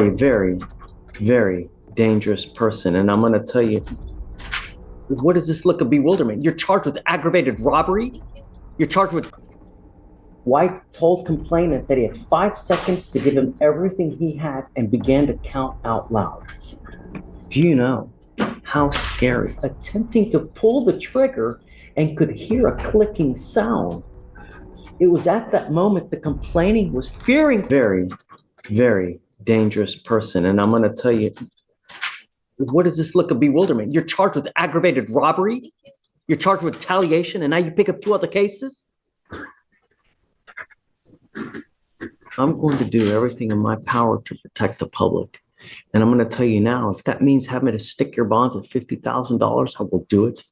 a very, very dangerous person. And I'm going to tell you, what does this look of bewilderment? You're charged with aggravated robbery. You're charged with. White told complainant that he had 5 seconds to give him everything he had and began to count out loud. Do you know how scary? Attempting to pull the trigger and could hear a clicking sound. It was at that moment the complaining was fearing. Very, very dangerous person. And I'm going to tell you, what does this look of bewilderment? You're charged with aggravated robbery. You're charged with retaliation, and now you pick up 2 other cases? I'm going to do everything in my power to protect the public. And I'm going to tell you now, if that means having to stick your bonds at $50,000, I will do it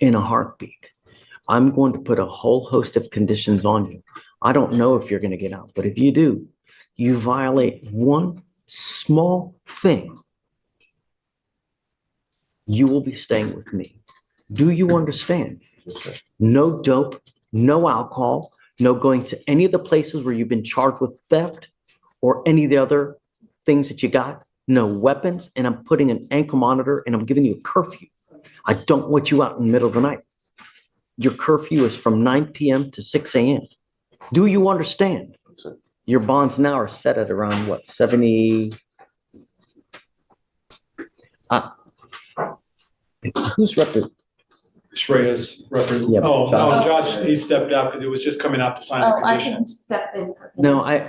in a heartbeat. I'm going to put a whole host of conditions on you. I don't know if you're going to get out, but if you do, you violate one small thing, you will be staying with me. Do you understand? No dope, no alcohol, no going to any of the places where you've been charged with theft or any of the other things that you got, no weapons, and I'm putting an ankle monitor and I'm giving you a curfew. I don't want you out in the middle of the night. Your curfew is from 9 p.m. to 6 a.m. Do you understand? Your bonds now are set at around what, 70? Who's representing? Shreya's representative. Yeah, Oh, no, Josh. Josh, he stepped out because it was just coming out to sign the Oh, I condition. can step in. No, I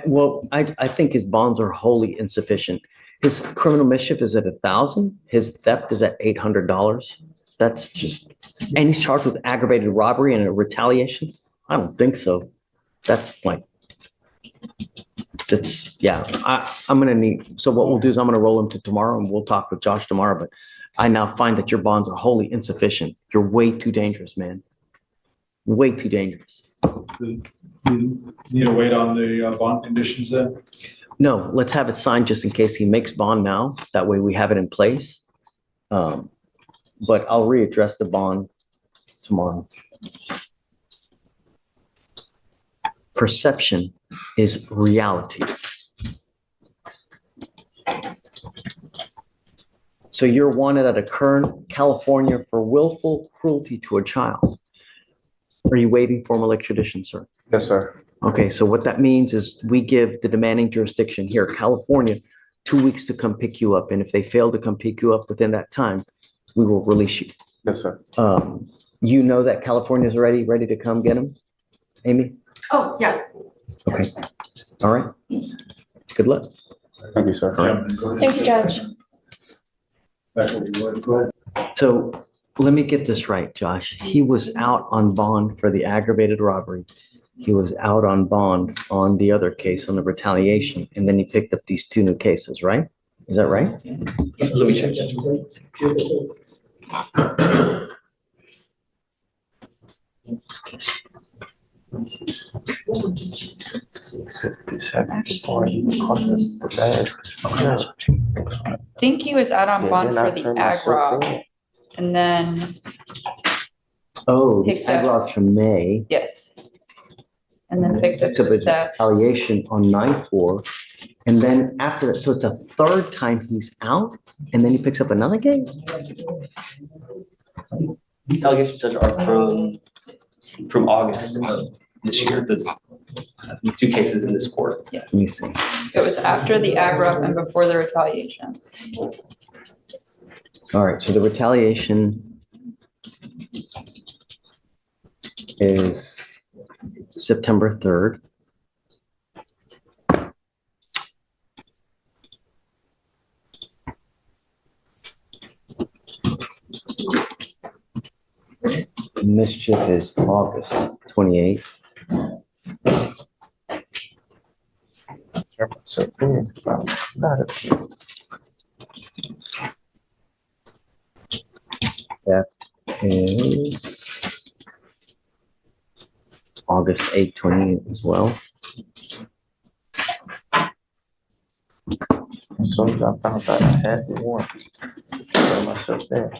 think his bonds are wholly insufficient. His criminal mischief is at 1,000. His theft is at $800. That's just, and he's charged with aggravated robbery and a retaliation. I don't think so. That's like, that's, yeah, I'm going to need, so what we'll do is I'm going to roll him to tomorrow and we'll talk with Josh tomorrow, but I now find that your bonds are wholly insufficient. You're way too dangerous, man. Way too dangerous. You need to wait on the bond conditions then? No, let's have it signed just in case he makes bond now. That way we have it in place. But I'll readdress the bond tomorrow. Perception is reality. So you're wanted out of Kern, California for willful cruelty to a child. Are you waiting formal extradition, sir? Yes, sir. Okay, so what that means is we give the demanding jurisdiction here, California, 2 weeks to come pick you up. And if they fail to come pick you up within that time, we will release you. Yes, sir. You know that California is ready to come get him, Amy? Oh, yes. Okay. All right. Good luck. Thank you, sir. Thank you, Judge. Go ahead. So let me get this right, Josh. He was out on bond for the aggravated robbery. He was out on bond on the other case, on the retaliation, and then he picked up these 2 new cases, right? Is that right? Let me check that. I think he was out on bond for the ag rob, and then, Oh, the Picked up. ag loss from May. yes. And then picked up Took a the theft. retaliation on 9/4. And then after that, so it's a 3rd time he's out, and then he picks up another case? These allegations, Judge, are from August of this year. There's 2 cases in this court. Yes. Let me see. It was after the ag rob and before the retaliation. All right, so the retaliation is September 3rd. Mischief is August 28th. That is August 8th, 28th as well. As soon as I found out I had the warrant, I found myself there.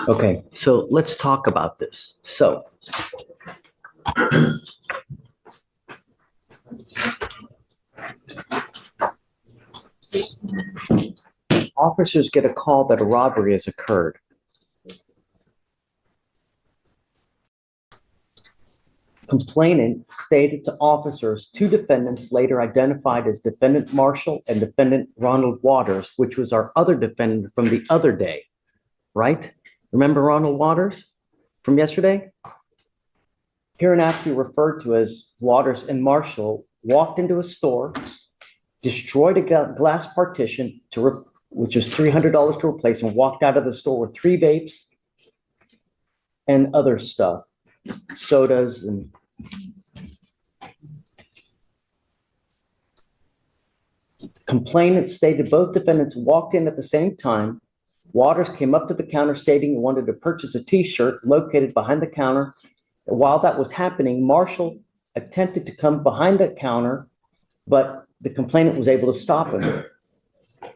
Okay, so let's talk about this. So officers get a call that a robbery has occurred. Complainant stated to officers, two defendants later identified as defendant Marshall and defendant Ronald Waters, which was our other defendant from the other day, right? Remember Ronald Waters from yesterday? Hereinafter referred to as Waters and Marshall walked into a store, destroyed a glass partition which was $300 to replace, and walked out of the store with 3 vapes and other stuff, sodas and complainant stated both defendants walked in at the same time. Waters came up to the counter stating he wanted to purchase a t-shirt located behind the counter. While that was happening, Marshall attempted to come behind the counter, but the complainant was able to stop him.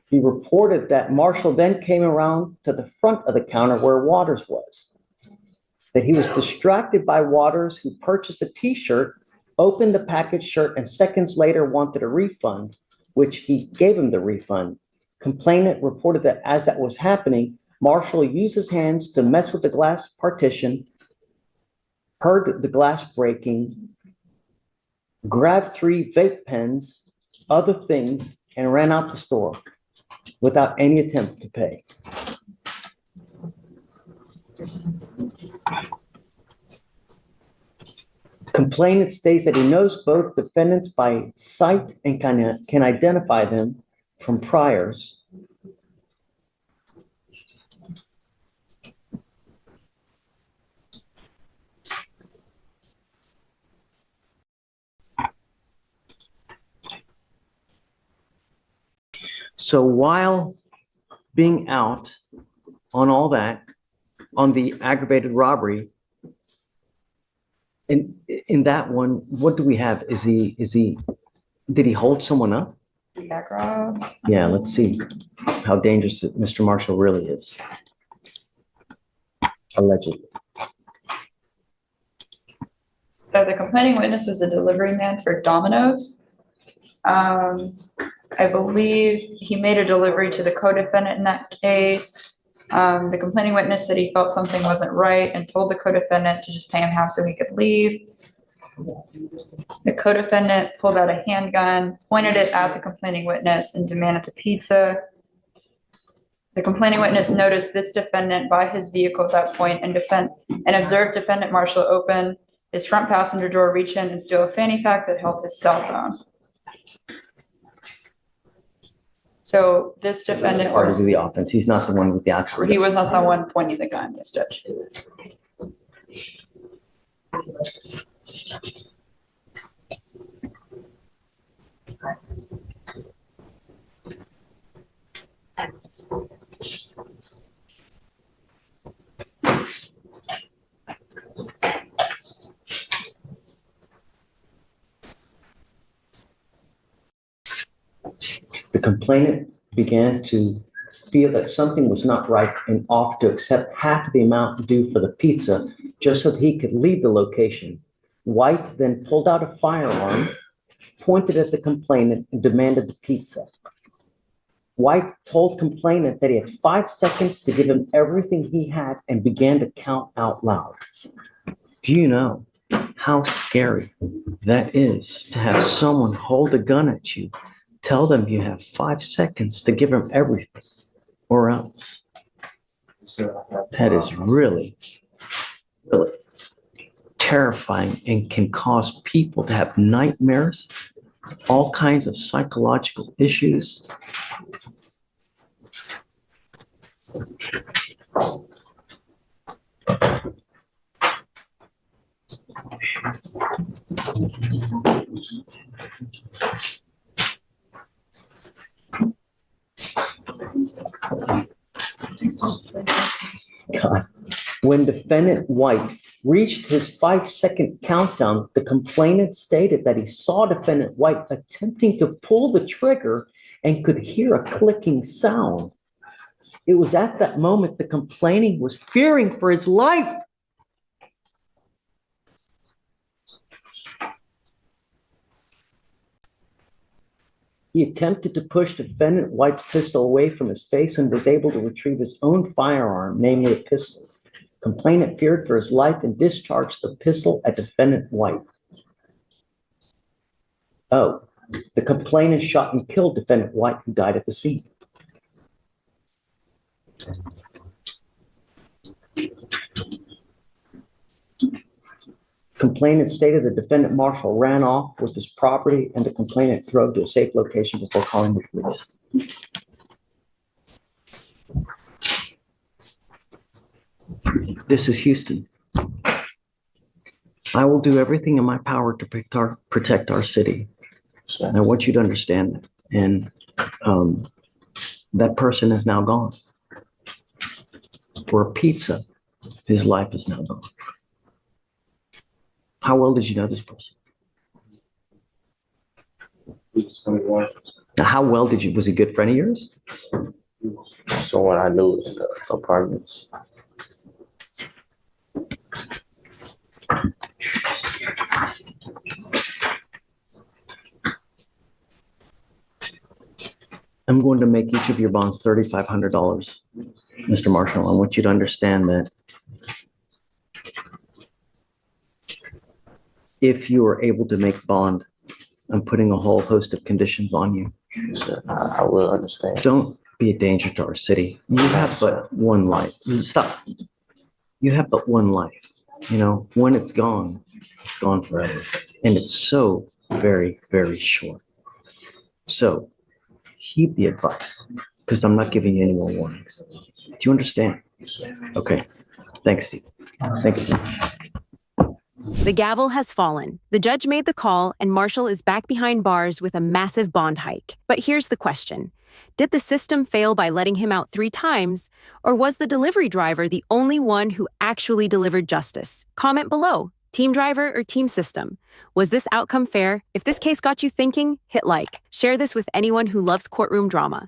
He reported that Marshall then came around to the front of the counter where Waters was, that he was distracted by Waters, who purchased a t-shirt, opened the packaged shirt, and seconds later wanted a refund, which he gave him the refund. Complainant reported that as that was happening, Marshall used his hands to mess with the glass partition, heard the glass breaking, grabbed 3 vape pens, other things, and ran out the store without any attempt to pay. Complainant states that he knows both defendants by sight and can identify them from priors. So while being out on all that, on the aggravated robbery, in that one, what do we have? Did he hold someone up? Background. Yeah, let's see how dangerous Mr. Marshall really is. Allegedly. So the complaining witness was a delivery man for Domino's. I believe he made a delivery to the co-defendant in that case. The complaining witness said he felt something wasn't right and told the co-defendant to just pay him half so he could leave. The co-defendant pulled out a handgun, pointed it at the complaining witness, and demanded the pizza. The complaining witness noticed this defendant by his vehicle at that point and observed defendant Marshall open his front passenger door, reach in and steal a fanny pack that held his cell phone. So this defendant Part of the offense. He's not the one with the actual. He was not the one pointing the gun, yes, Judge. The complainant began to feel that something was not right and offered to accept half the amount due for the pizza just so that he could leave the location. White then pulled out a firearm, pointed at the complainant, and demanded the pizza. White told complainant that he had 5 seconds to give him everything he had and began to count out loud. Do you know how scary that is to have someone hold a gun at you, tell them you have 5 seconds to give them everything or else? That is really, really terrifying and can cause people to have nightmares, all kinds of psychological issues. God. When defendant White reached his 5-second countdown, the complainant stated that he saw defendant White attempting to pull the trigger and could hear a clicking sound. It was at that moment the complainant was fearing for his life. He attempted to push defendant White's pistol away from his face and was able to retrieve his own firearm, namely a pistol. Complainant feared for his life and discharged the pistol at defendant White. Oh, the complainant shot and killed defendant White, who died at the scene. Complainant stated the defendant Marshall ran off with his property and the complainant drove to a safe location before calling the police. This is Houston. I will do everything in my power to protect our city. And I want you to understand that. And that person is now gone. For a pizza, his life is now gone. How well did you know this person? Now, how well did you, was he a good friend of yours? Someone I knew in the apartments. I'm going to make each of your bonds $3,500, Mr. Marshall. I want you to understand that if you are able to make bond, I'm putting a whole host of conditions on you. So I will understand. Don't be a danger to our city. You have but one life. Stop. You have but one life. You know, when it's gone forever. And it's so very, very short. So heed the advice, because I'm not giving you any more warnings. Do you understand? Okay. Thanks, Steve. Thank you. The gavel has fallen. The judge made the call, and Marshall is back behind bars with a massive bond hike. But here's the question. Did the system fail by letting him out 3 times, or was the delivery driver the only one who actually delivered justice? Comment below. Team driver or team system? Was this outcome fair? If this case got you thinking, hit like. Share this with anyone who loves courtroom drama.